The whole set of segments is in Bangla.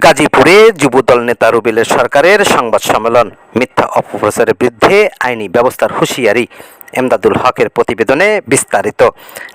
গাজীপুরে যুবদল নেতা রুবেলের সরকারের সংবাদ সম্মেলন, মিথ্যা অপপ্রচারের বিরুদ্ধে আইনি ব্যবস্থার হুঁশিয়ারি। এমদাদুল হকের প্রতিবেদনে বিস্তারিত।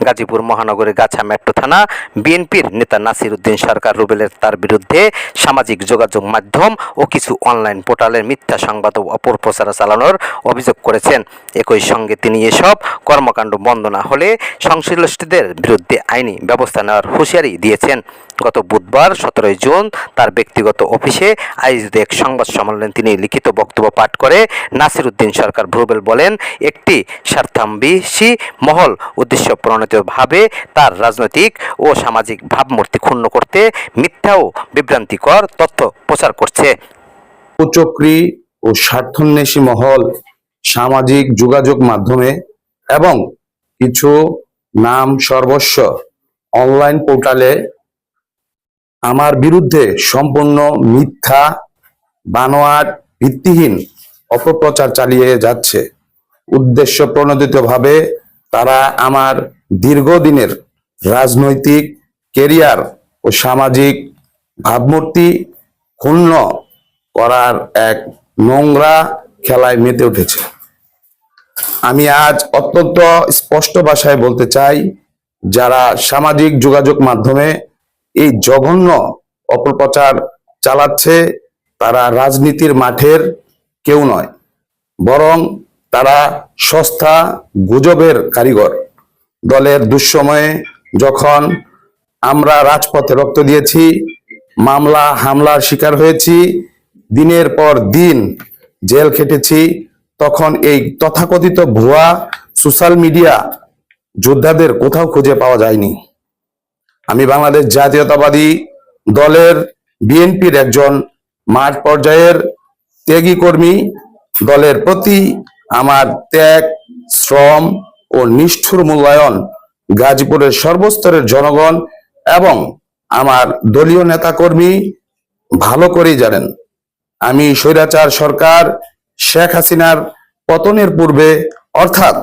গাজীপুর মহানগরের গাছা মেট্রো থানা বিএনপির নেতা নাসির উদ্দিন সরকার রুবেলের তার বিরুদ্ধে সামাজিক যোগাযোগ মাধ্যম ও কিছু অনলাইন পোর্টালের মিথ্যা সংবাদ ও অপপ্রচার চালানোর অভিযোগ করেছেন। একই সঙ্গে তিনি এসব কর্মকাণ্ড বন্ধ না হলে সংশ্লিষ্টদের বিরুদ্ধে আইনি ব্যবস্থা নেওয়ার হুঁশিয়ারি দিয়েছেন। গত বুধবার 17 জুন তার ব্যক্তিগত অফিসে আয়োজিত এক সংবাদ সম্মেলনে তিনি লিখিত বক্তব্য পাঠ করে নাসির উদ্দিন সরকার রুবেল বলেন, একটি স্বার্থান্বেষী মহল উদ্দেশ্য প্রণোদিতভাবে তার রাজনৈতিক ও সামাজিক ভাবমূর্তি ক্ষুণ্ণ করতে মিথ্যা ও বিভ্রান্তিকর তথ্য প্রচার করছে। কুচক্রী ও স্বার্থান্বেষী মহল সামাজিক যোগাযোগ মাধ্যমে এবং কিছু নাম সর্বস্ব অনলাইন পোর্টালে আমার বিরুদ্ধে সম্পূর্ণ মিথ্যা, বানোয়াট, ভিত্তিহীন অপপ্রচার চালিয়ে যাচ্ছে। উদ্দেশ্য প্রণোদিতভাবে তারা আমার দীর্ঘদিনের রাজনৈতিক কেরিয়ার ও সামাজিক ভাবমূর্তি ক্ষুণ্ণ করার এক নোংরা খেলায় মেতে উঠেছে। আমি আজ অত্যন্ত স্পষ্ট ভাষায় বলতে চাই, যারা সামাজিক যোগাযোগ মাধ্যমে এই জঘন্য অপপ্রচার চালাচ্ছে তারা রাজনীতির মাঠের কেউ নয়, বরং তারা সস্তা গুজবের কারিগর। দলের দুঃসময়ে যখন আমরা রাজপথে রক্ত দিয়েছি, মামলা হামলার শিকার হয়েছি, দিনের পর দিন জেল খেটেছি, তখন এই তথাকথিত ভুয়া সোশ্যাল মিডিয়া যোদ্ধাদের কোথাও খুঁজে পাওয়া যায়নি। আমি বাংলাদেশ জাতীয়তাবাদী দলের বিএনপির একজন মাঠ পর্যায়ের ত্যাগী কর্মী। দলের প্রতি আমার ত্যাগ, শ্রম ও নিষ্ঠুর মূল্যায়ন গাজীপুরের সর্বস্তরের জনগণ এবং আমার দলীয় নেতাকর্মী ভালো করেই জানেন। আমি স্বৈরাচার সরকার শেখ হাসিনার পতনের পূর্বে অর্থাৎ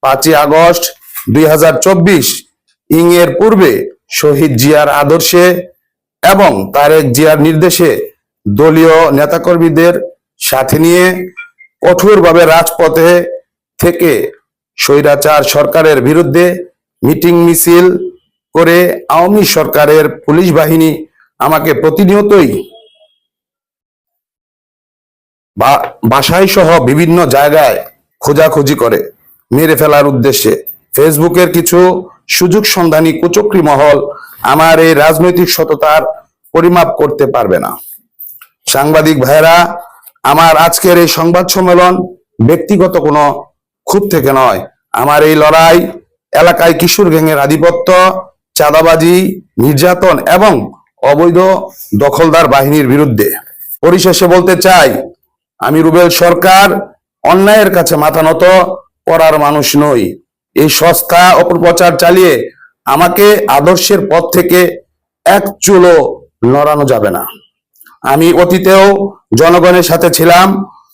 5ই আগস্ট 2024 এর পূর্বে শহীদ জিয়ার আদর্শে এবং তারেক জিয়ার নির্দেশে দলীয় নেতাকর্মীদের সাথে নিয়ে কঠোরভাবে রাজপথে থেকে স্বৈরাচার সরকারের বিরুদ্ধে মিটিং মিছিল করে আওয়ামী সরকারের পুলিশ বাহিনী আমাকে প্রতিনিয়তই বাসায় সহ বিভিন্ন জায়গায় খোঁজাখুঁজি করে মেরে ফেলার উদ্দেশ্যে। ফেসবুকের কিছু সুযোগ সন্ধানী কুচক্রী মহল আমার এই রাজনৈতিক সততার পরিমাপ করতে পারবে না। সাংবাদিক ভাইরা, আমার আজকের এই সংবাদ সম্মেলন ব্যক্তিগত কোনো ক্ষোভ থেকে নয়। আমার এই লড়াই এলাকায় কিশোর গ্যাংয়ের আধিপত্য, চাঁদাবাজি, নির্যাতন এবং অবৈধ দখলদার বাহিনীর বিরুদ্ধে। পরিশেষে বলতে চাই, আমি রুবেল সরকার অন্যায়ের কাছে মাথা নত করার মানুষ নই। এই সস্তা অপপ্রচার চালিয়ে আমাকে আদর্শের পথ থেকে এক চুলও নড়ানো যাবে না। আমি অতীতেও জনগণের সাথে ছিলাম,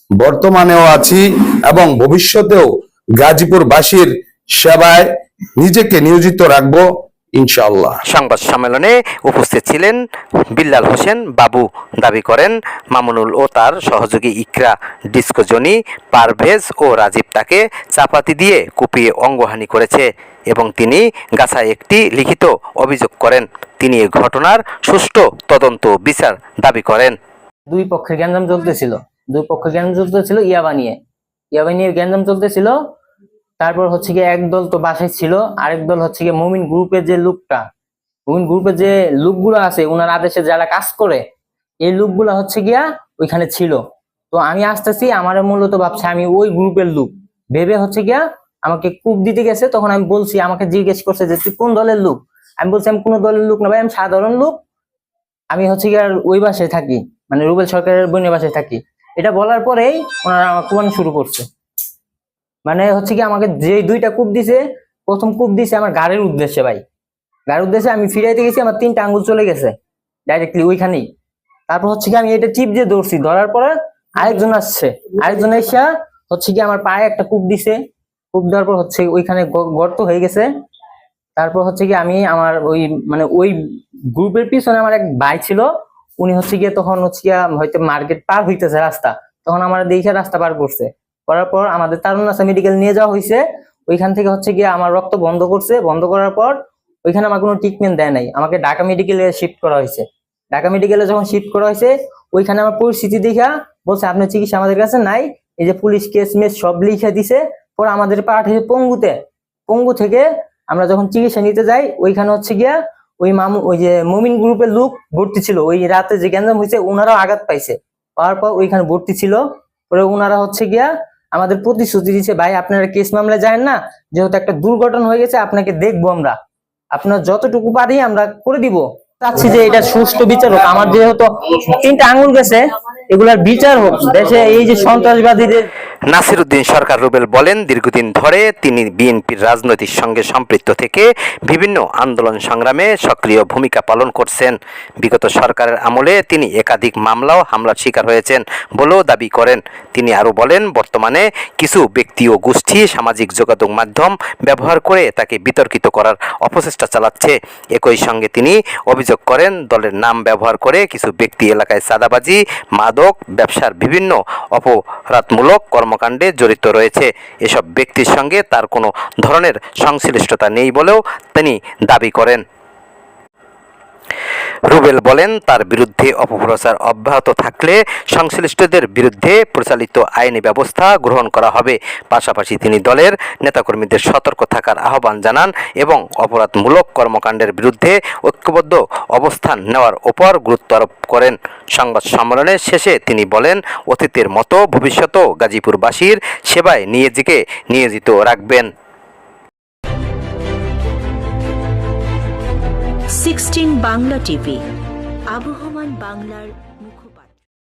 বর্তমানেও আছি এবং ভবিষ্যতেও গাজীপুরবাসীর সেবায় নিজেকে নিয়োজিত রাখবো ইনশাআল্লাহ। সংবাদ সম্মেলনে উপস্থিত ছিলেন বিল্লাল হোসেন বাবু। দাবি করেন, মামুনুল ও তার সহযোগী ইকরা, ডিস্কো জনি, পারভেজ ও রাজীব তাকে চাপাতি দিয়ে কুপিয়ে অঙ্গহানি করেছে এবং তিনি গাছায় একটি লিখিত অভিযোগ করেন। তিনি এই ঘটনার সুষ্ঠু তদন্ত বিচার দাবি করেন। দুই পক্ষের গ্যাঞ্জাম চলতেছিল ইয়াবা নিয়ে গ্যাঞ্জাম চলতেছিল। তারপর হচ্ছে গিয়ে এক দল তো বাসায় ছিল, আরেক দল হচ্ছে গিয়ে মুমিন গ্রুপের যে লোকগুলো আছে, ওনার আদেশে যারা কাজ করে, এই লোকগুলা হচ্ছে গিয়া ওইখানে ছিল। তো আমি আসতেছি, আমার মূলত ভাবছে আমি ওই গ্রুপের লোক ভেবে হচ্ছে গিয়া আমাকে কূপ দিতে গেছে। তখন আমি বলছি, আমাকে জিজ্ঞেস করছে যে তুই কোন দলের লোক। আমি বলছি আমি কোনো দলের লোক না ভাই, আমি সাধারণ লোক, আমি হচ্ছে গিয়ে ওই বাসায় থাকি, মানে রুবেল সরকারের বোনের বাসায় থাকি। এটা বলার পরেই ওনারা আমার কুপানো শুরু করছে। মানে হচ্ছে কি আমাকে যে দুইটা কূপ দিছে, প্রথম কূপ দিছে আমার গাড়ির উদ্দেশ্যে, ভাই গাড়ির উদ্দেশ্যে আমি ফিরাইতে গেছি, আমার 3টা আঙ্গুল চলে গেছে ডাইরেক্টলি ওইখানেই। তারপর হচ্ছে কি আমি এটা টিপ দিয়ে ধরছি, ধরার পরে আরেকজন এসে হচ্ছে কি আমার পায়ে একটা কূপ দিছে। কূপ দেওয়ার পর হচ্ছে ওইখানে গর্ত হয়ে গেছে। তারপর হচ্ছে কি আমি আমার ওই গ্রুপের পিছনে আমার এক ভাই ছিল, উনি হচ্ছে গিয়ে তখন হচ্ছে গিয়া হয়তো মার্কেট পার হইতেছে রাস্তা, তখন আমার দেখে রাস্তা পার করছে, করার পর আমাদের তারুণ্যসা মেডিকেল নিয়ে যাওয়া হয়েছে। ওইখান থেকে হচ্ছে গিয়ে আমার রক্ত বন্ধ করছে, বন্ধ করার পর ওইখানে আমার কোনো ট্রিটমেন্ট দেয় নাই, আমাকে ঢাকা মেডিকেলে শিফট করা হয়েছে। ঢাকা মেডিকেলে যখন শিফট করা হয়েছে ওইখানে আমার পরিস্থিতি দেখা বলছে আপনার চিকিৎসা আমাদের কাছে নাই, এই যে পুলিশ কেস মেস সব লিখে দিছে। পরে আমাদের পাঠিয়েছে পঙ্গুতে, পঙ্গু থেকে আমরা যখন চিকিৎসা নিতে যাই ওইখানে হচ্ছে গিয়া ওই যে মুমিন গ্রুপের লোক ভর্তি ছিল, ওই রাতে যে গ্যাঞ্জাম হয়েছে ওনারাও আঘাত পাইছে, পাওয়ার পর ওইখানে ভর্তি ছিল। পরে ওনারা হচ্ছে গিয়া আমাদের প্রতিশ্রুতি দিচ্ছে ভাই আপনারা কেস মামলায় যায় না, যেহেতু একটা দুর্ঘটনা হয়ে গেছে আপনাকে দেখবো আমরা, আপনার যতটুকু পারি আমরা করে দিব। চাচ্ছি যে এটা সুষ্ঠু বিচার হোক, আমার যেহেতু 3টা আঙুল গেছে এগুলার বিচার হোক দেশে। এই যে সন্ত্রাসবাদীদের নাসিরউদ্দিন সরকার রুবেল বলেন, দীর্ঘদিন ধরে তিনি বিএনপির রাজনৈতিক সঙ্গে সম্পৃক্ত থেকে বিভিন্ন আন্দোলন সংগ্রামে সক্রিয় ভূমিকা পালন করছেন। বিগত সরকারের আমলে তিনি একাধিক মামলা ও হামলার শিকার হয়েছেন বলেও দাবি করেন। তিনি আরও বলেন, বর্তমানে কিছু ব্যক্তি ও গোষ্ঠী সামাজিক যোগাযোগ মাধ্যম ব্যবহার করে তাকে বিতর্কিত করার অপচেষ্টা চালাচ্ছে। একই সঙ্গে তিনি অভিযোগ করেন, দলের নাম ব্যবহার করে কিছু ব্যক্তি এলাকায় চাঁদাবাজি, মাদক ব্যবসার বিভিন্ন অপরাধমূলক কর্মকাণ্ডে জড়িত রয়েছে। এসব ব্যক্তির সঙ্গে তার কোনো ধরনের সংশ্লিষ্টতা নেই বলেও তিনি দাবি করেন। রুবেল বলেন, তার বিরুদ্ধে অপপ্রচার অব্যাহত থাকলে সংশ্লিষ্টদের বিরুদ্ধে পরিচালিত আইনি ব্যবস্থা গ্রহণ করা হবে। পাশাপাশি তিনি দলের নেতাকর্মীদের সতর্ক থাকার আহ্বান জানান এবং অপরাধমূলক কর্মকাণ্ডের বিরুদ্ধে ঐক্যবদ্ধ অবস্থান নেওয়ার ওপর গুরুত্ব আরোপ করেন। সংবাদ সম্মেলনের শেষে তিনি বলেন, অতীতের মতো ভবিষ্যতেও গাজীপুরবাসীর সেবায় নিজেকে নিয়োজিত রাখবেন। 16 বাংলা টিভি, আবহমান বাংলার মুখপাত্র।